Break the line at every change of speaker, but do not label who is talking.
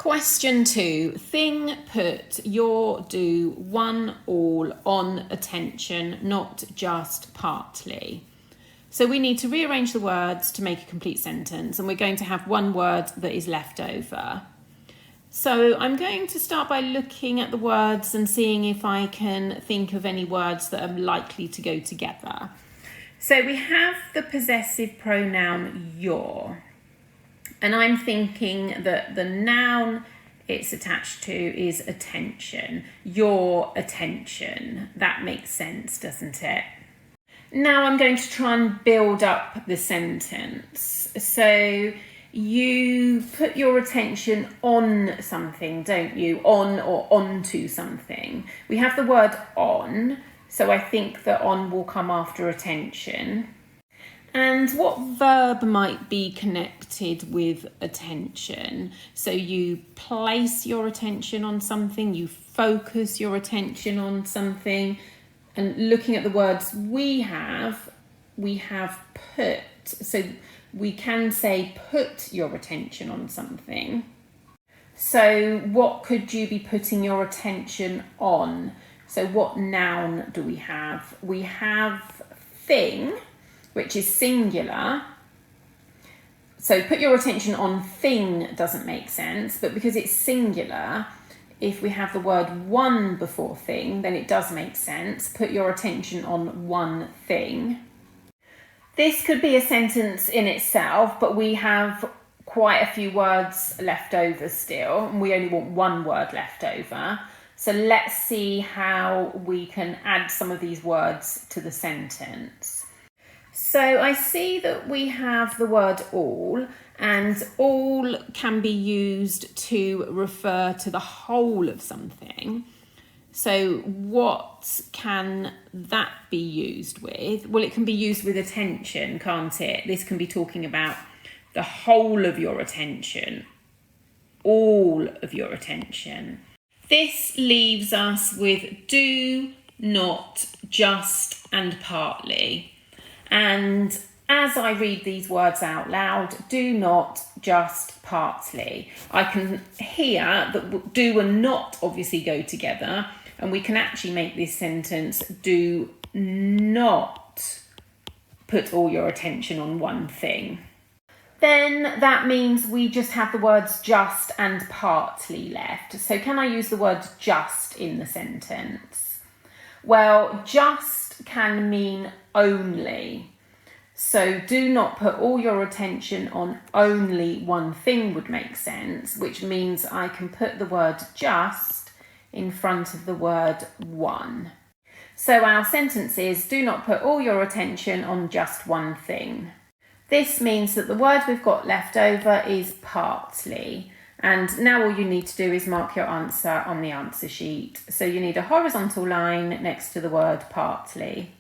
Question 2. Thing, put, your, do, one, all, on, attention, not just partly. So we need to rearrange the words to make a complete sentence, and we're going to have one word that is left over. So I'm going to start by looking at the words and seeing if I can think of any words that are likely to go together. So we have the possessive pronoun your, and I'm thinking that the noun it's attached to is attention, your attention. That makes sense, doesn't it? Now I'm going to try and build up the sentence. So you put your attention on something, don't you? On or onto something. We have the word on, so I think that on will come after attention. And what verb might be connected with attention? So you place your attention on something, you focus your attention on something. And looking at the words we have put. So we can say put your attention on something. So what could you be putting your attention on? So what noun do we have? We have thing, which is singular. So put your attention on thing doesn't make sense, but because it's singular, if we have the word one before thing, then it does make sense. Put your attention on one thing. This could be a sentence in itself, but we have quite a few words left over still, and we only want one word left over. So let's see how we can add some of these words to the sentence. So I see that we have the word all, and all can be used to refer to the whole of something. So what can that be used with? Well, it can be used with attention, can't it? This can be talking about the whole of your attention, all of your attention. This leaves us with do, not, just, and partly. And as I read these words out loud, do not, just, partly, I can hear that do and not obviously go together, and we can actually make this sentence do not put all your attention on one thing. Then that means we just have the words just and partly left. So can I use the word just in the sentence? Well, just can mean only. So do not put all your attention on only one thing would make sense, which means I can put the word just in front of the word one. So our sentence is, do not put all your attention on just one thing. This means that the word we've got left over is partly. And now all you need to do is mark your answer on the answer sheet. So you need a horizontal line next to the word partly.